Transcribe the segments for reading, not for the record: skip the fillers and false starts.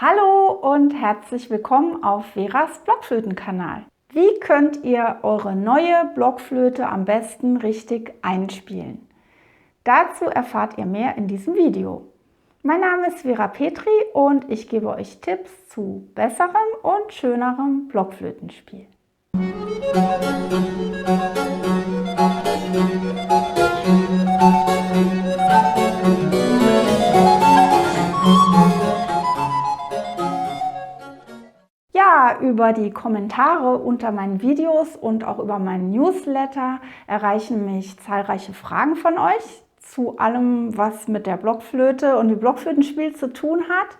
Hallo und herzlich willkommen auf Veras Blockflötenkanal. Wie könnt ihr eure neue Blockflöte am besten richtig einspielen? Dazu erfahrt ihr mehr in diesem Video. Mein Name ist Vera Petri und ich gebe euch Tipps zu besserem und schönerem Blockflötenspiel. Ja, über die Kommentare unter meinen Videos und auch über meinen Newsletter erreichen mich zahlreiche Fragen von euch zu allem, was mit der Blockflöte und dem Blockflötenspiel zu tun hat.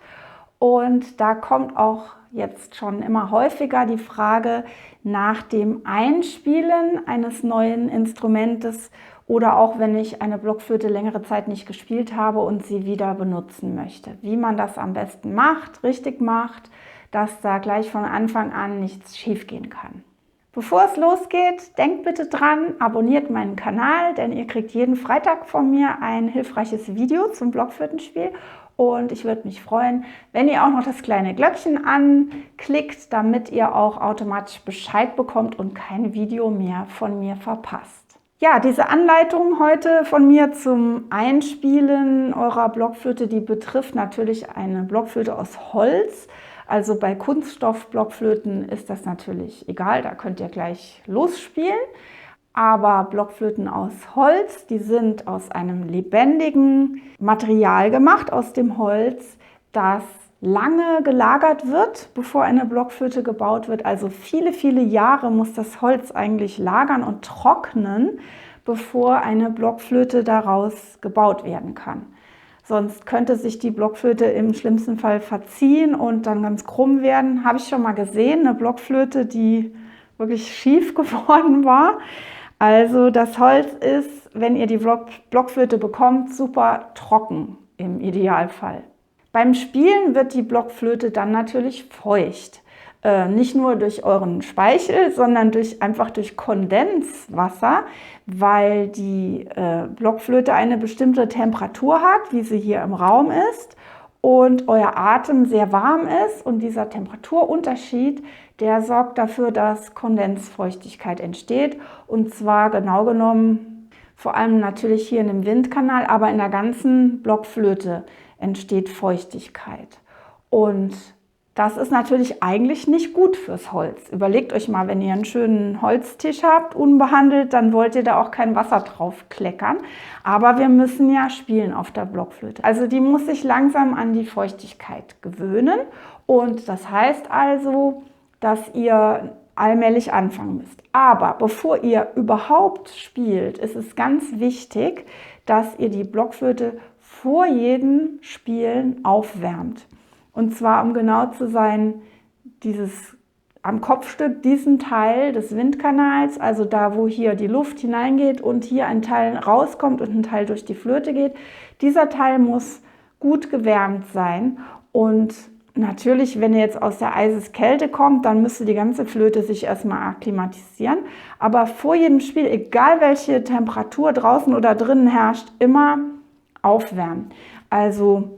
Und da kommt auch jetzt schon immer häufiger die Frage nach dem Einspielen eines neuen Instrumentes oder auch wenn ich eine Blockflöte längere Zeit nicht gespielt habe und sie wieder benutzen möchte. Wie man das am besten macht, richtig macht, dass da gleich von Anfang an nichts schiefgehen kann. Bevor es losgeht, denkt bitte dran, abonniert meinen Kanal, denn ihr kriegt jeden Freitag von mir ein hilfreiches Video zum Blockflötenspiel. Und ich würde mich freuen, wenn ihr auch noch das kleine Glöckchen anklickt, damit ihr auch automatisch Bescheid bekommt und kein Video mehr von mir verpasst. Ja, diese Anleitung heute von mir zum Einspielen eurer Blockflöte, die betrifft natürlich eine Blockflöte aus Holz. Also bei Kunststoff-Blockflöten ist das natürlich egal, da könnt ihr gleich losspielen. Aber Blockflöten aus Holz, die sind aus einem lebendigen Material gemacht, aus dem Holz, das lange gelagert wird, bevor eine Blockflöte gebaut wird. Also viele, viele Jahre muss das Holz eigentlich lagern und trocknen, bevor eine Blockflöte daraus gebaut werden kann. Sonst könnte sich die Blockflöte im schlimmsten Fall verziehen und dann ganz krumm werden. Habe ich schon mal gesehen, eine Blockflöte, die wirklich schief geworden war. Also das Holz ist, wenn ihr die Blockflöte bekommt, super trocken im Idealfall. Beim Spielen wird die Blockflöte dann natürlich feucht. Nicht nur durch euren Speichel, sondern einfach durch Kondenswasser, weil die Blockflöte eine bestimmte Temperatur hat, wie sie hier im Raum ist, und euer Atem sehr warm ist. Und dieser Temperaturunterschied, der sorgt dafür, dass Kondensfeuchtigkeit entsteht. Und zwar genau genommen, vor allem natürlich hier in dem Windkanal, aber in der ganzen Blockflöte entsteht Feuchtigkeit. Und das ist natürlich eigentlich nicht gut fürs Holz. Überlegt euch mal, wenn ihr einen schönen Holztisch habt, unbehandelt, dann wollt ihr da auch kein Wasser drauf kleckern. Aber wir müssen ja spielen auf der Blockflöte. Also die muss sich langsam an die Feuchtigkeit gewöhnen. Und das heißt also, dass ihr allmählich anfangen müsst. Aber bevor ihr überhaupt spielt, ist es ganz wichtig, dass ihr die Blockflöte vor jedem Spielen aufwärmt. Und zwar, um genau zu sein, am Kopfstück diesen Teil des Windkanals, also da, wo hier die Luft hineingeht und hier ein Teil rauskommt und ein Teil durch die Flöte geht, dieser Teil muss gut gewärmt sein. Und natürlich, wenn ihr jetzt aus der Eiseskälte kommt, dann müsste die ganze Flöte sich erstmal akklimatisieren. Aber vor jedem Spiel, egal welche Temperatur draußen oder drinnen herrscht, immer aufwärmen. Also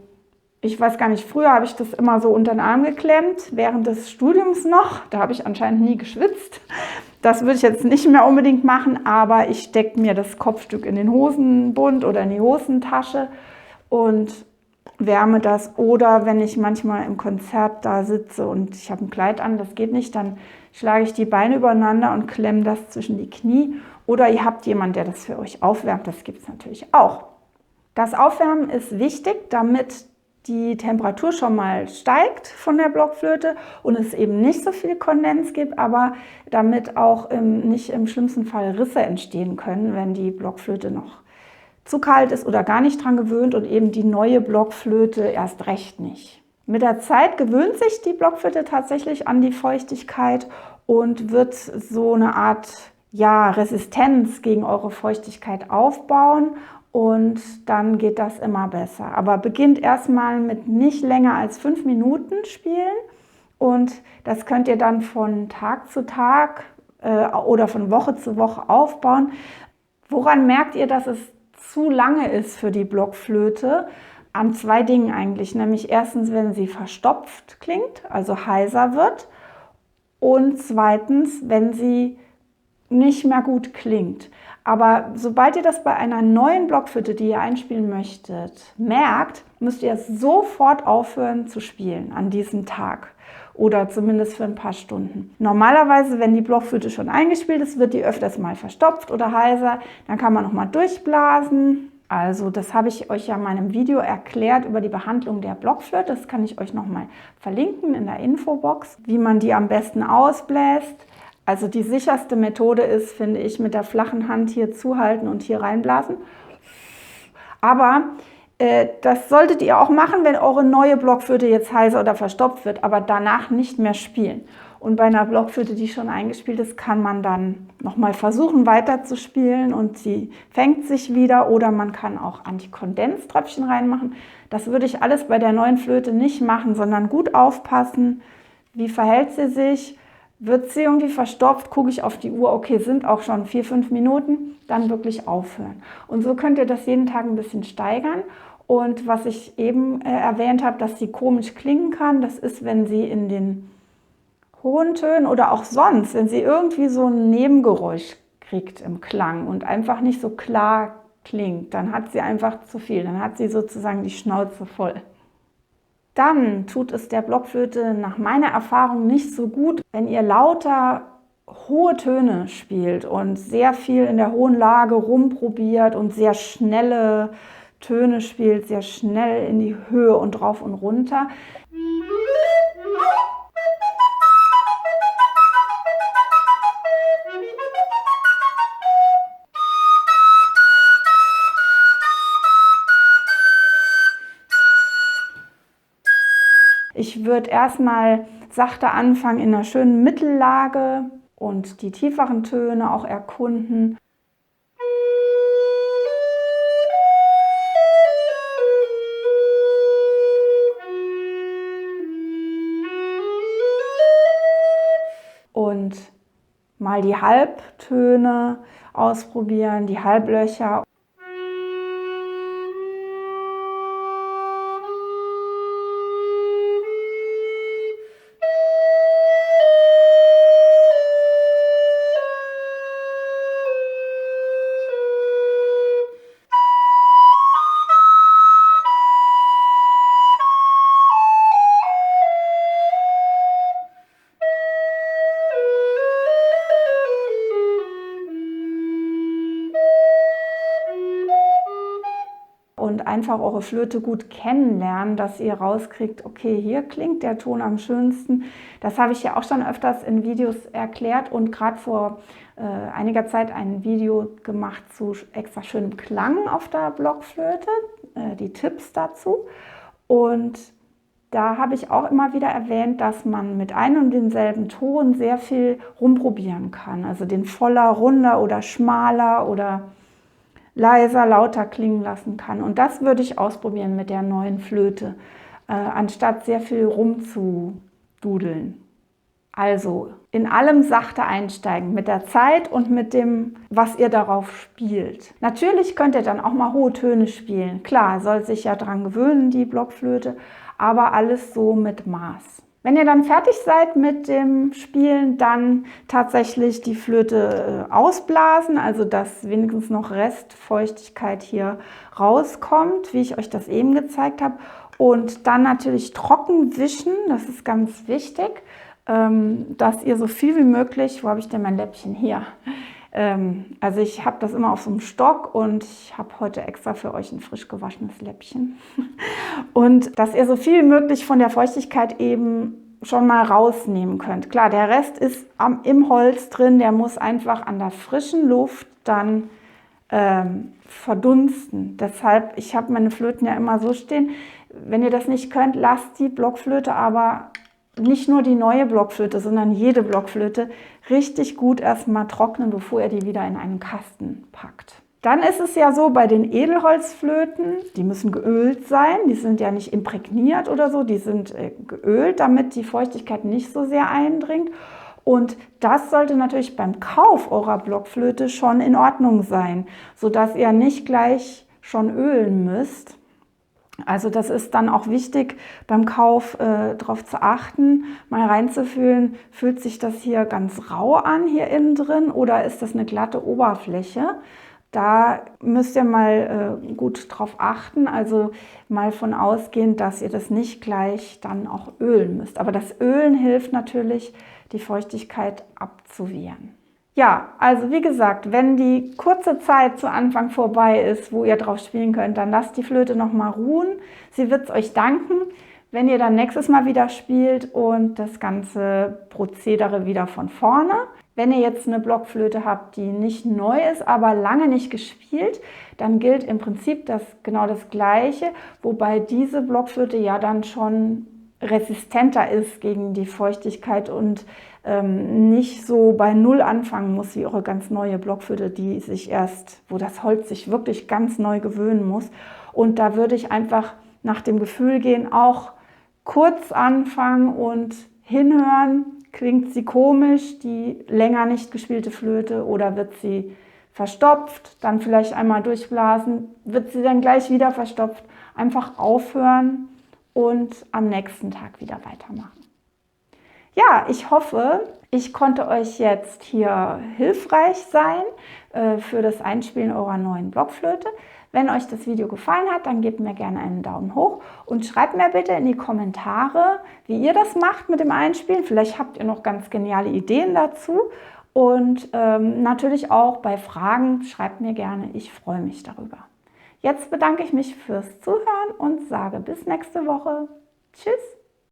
ich weiß gar nicht, früher habe ich das immer so unter den Arm geklemmt, während des Studiums noch. Da habe ich anscheinend nie geschwitzt. Das würde ich jetzt nicht mehr unbedingt machen, aber ich stecke mir das Kopfstück in den Hosenbund oder in die Hosentasche und wärme das. Oder wenn ich manchmal im Konzert da sitze und ich habe ein Kleid an, das geht nicht, dann schlage ich die Beine übereinander und klemme das zwischen die Knie. Oder ihr habt jemanden, der das für euch aufwärmt, das gibt es natürlich auch. Das Aufwärmen ist wichtig, damit die Temperatur schon mal steigt von der Blockflöte und es eben nicht so viel Kondens gibt, aber damit auch nicht im schlimmsten Fall Risse entstehen können, wenn die Blockflöte noch zu kalt ist oder gar nicht dran gewöhnt und eben die neue Blockflöte erst recht nicht. Mit der Zeit gewöhnt sich die Blockflöte tatsächlich an die Feuchtigkeit und wird so eine Art Resistenz gegen eure Feuchtigkeit aufbauen. Und dann geht das immer besser. Aber beginnt erstmal mit nicht länger als 5 Minuten spielen. Und das könnt ihr dann von Tag zu Tag oder von Woche zu Woche aufbauen. Woran merkt ihr, dass es zu lange ist für die Blockflöte? an zwei Dingen eigentlich, nämlich erstens, wenn sie verstopft klingt, also heiser wird, und zweitens, wenn sie nicht mehr gut klingt. Aber sobald ihr das bei einer neuen Blockflöte, die ihr einspielen möchtet, merkt, müsst ihr sofort aufhören zu spielen an diesem Tag oder zumindest für ein paar Stunden. Normalerweise, wenn die Blockflöte schon eingespielt ist, wird die öfters mal verstopft oder heiser. Dann kann man nochmal durchblasen. Also das habe ich euch ja in meinem Video erklärt über die Behandlung der Blockflöte. Das kann ich euch nochmal verlinken in der Infobox, wie man die am besten ausbläst. Also die sicherste Methode ist, finde ich, mit der flachen Hand hier zuhalten und hier reinblasen. Aber das solltet ihr auch machen, wenn eure neue Blockflöte jetzt heiser oder verstopft wird, aber danach nicht mehr spielen. Und bei einer Blockflöte, die schon eingespielt ist, kann man dann nochmal versuchen weiter zu spielen und sie fängt sich wieder, oder man kann auch Antikondenströpfchen reinmachen. Das würde ich alles bei der neuen Flöte nicht machen, sondern gut aufpassen, wie verhält sie sich. Wird sie irgendwie verstopft, gucke ich auf die Uhr, okay, sind auch schon 4-5 Minuten, dann wirklich aufhören. Und so könnt ihr das jeden Tag ein bisschen steigern. Und was ich eben erwähnt habe, dass sie komisch klingen kann, das ist, wenn sie in den hohen Tönen oder auch sonst, wenn sie irgendwie so ein Nebengeräusch kriegt im Klang und einfach nicht so klar klingt, dann hat sie einfach zu viel, dann hat sie sozusagen die Schnauze voll. Dann tut es der Blockflöte nach meiner Erfahrung nicht so gut, wenn ihr lauter hohe Töne spielt und sehr viel in der hohen Lage rumprobiert und sehr schnelle Töne spielt, sehr schnell in die Höhe und rauf und runter. Ich würde erstmal sachte anfangen in einer schönen Mittellage und die tieferen Töne auch erkunden. Und mal die Halbtöne ausprobieren, die Halblöcher. Und einfach eure Flöte gut kennenlernen, dass ihr rauskriegt, okay, hier klingt der Ton am schönsten. Das habe ich ja auch schon öfters in Videos erklärt und gerade vor einiger Zeit ein Video gemacht zu extra schönem Klang auf der Blockflöte, die Tipps dazu. Und da habe ich auch immer wieder erwähnt, dass man mit einem und denselben Ton sehr viel rumprobieren kann. Also den voller, runder oder schmaler oder leiser, lauter klingen lassen kann. Und das würde ich ausprobieren mit der neuen Flöte, anstatt sehr viel rumzududeln. Also in allem sachte einsteigen, mit der Zeit und mit dem, was ihr darauf spielt. Natürlich könnt ihr dann auch mal hohe Töne spielen. Klar, soll sich ja dran gewöhnen, die Blockflöte, aber alles so mit Maß. Wenn ihr dann fertig seid mit dem Spielen, dann tatsächlich die Flöte ausblasen, also dass wenigstens noch Restfeuchtigkeit hier rauskommt, wie ich euch das eben gezeigt habe. Und dann natürlich trocken wischen, das ist ganz wichtig, dass ihr so viel wie möglich, wo habe ich denn mein Läppchen hier? Also ich habe das immer auf so einem Stock und ich habe heute extra für euch ein frisch gewaschenes Läppchen. Und dass ihr so viel wie möglich von der Feuchtigkeit eben schon mal rausnehmen könnt. Klar, der Rest ist im Holz drin, der muss einfach an der frischen Luft dann verdunsten. Deshalb, ich habe meine Flöten ja immer so stehen. Wenn ihr das nicht könnt, lasst die Blockflöte aber, nicht nur die neue Blockflöte, sondern jede Blockflöte richtig gut erstmal trocknen, bevor ihr die wieder in einen Kasten packt. Dann ist es ja so, bei den Edelholzflöten, die müssen geölt sein, die sind ja nicht imprägniert oder so, die sind geölt, damit die Feuchtigkeit nicht so sehr eindringt. Und das sollte natürlich beim Kauf eurer Blockflöte schon in Ordnung sein, sodass ihr nicht gleich schon ölen müsst. Also das ist dann auch wichtig beim Kauf darauf zu achten, mal reinzufühlen, fühlt sich das hier ganz rau an hier innen drin oder ist das eine glatte Oberfläche? Da müsst ihr mal gut drauf achten, also mal von ausgehen, dass ihr das nicht gleich dann auch ölen müsst. Aber das Ölen hilft natürlich, die Feuchtigkeit abzuwehren. Ja, also wie gesagt, wenn die kurze Zeit zu Anfang vorbei ist, wo ihr drauf spielen könnt, dann lasst die Flöte noch mal ruhen. Sie wird es euch danken, wenn ihr dann nächstes Mal wieder spielt und das ganze Prozedere wieder von vorne. Wenn ihr jetzt eine Blockflöte habt, die nicht neu ist, aber lange nicht gespielt, dann gilt im Prinzip genau das Gleiche, wobei diese Blockflöte ja dann schon resistenter ist gegen die Feuchtigkeit und nicht so bei Null anfangen muss wie eure ganz neue Blockflöte, die sich wo das Holz sich wirklich ganz neu gewöhnen muss. Und da würde ich einfach nach dem Gefühl gehen, auch kurz anfangen und hinhören. Klingt sie komisch, die länger nicht gespielte Flöte, oder wird sie verstopft, dann vielleicht einmal durchblasen, wird sie dann gleich wieder verstopft. Einfach aufhören und am nächsten Tag wieder weitermachen. Ja, ich hoffe, ich konnte euch jetzt hier hilfreich sein für das Einspielen eurer neuen Blockflöte. Wenn euch das Video gefallen hat, dann gebt mir gerne einen Daumen hoch und schreibt mir bitte in die Kommentare, wie ihr das macht mit dem Einspielen. Vielleicht habt ihr noch ganz geniale Ideen dazu. Und natürlich auch bei Fragen, schreibt mir gerne, ich freue mich darüber. Jetzt bedanke ich mich fürs Zuhören und sage bis nächste Woche. Tschüss!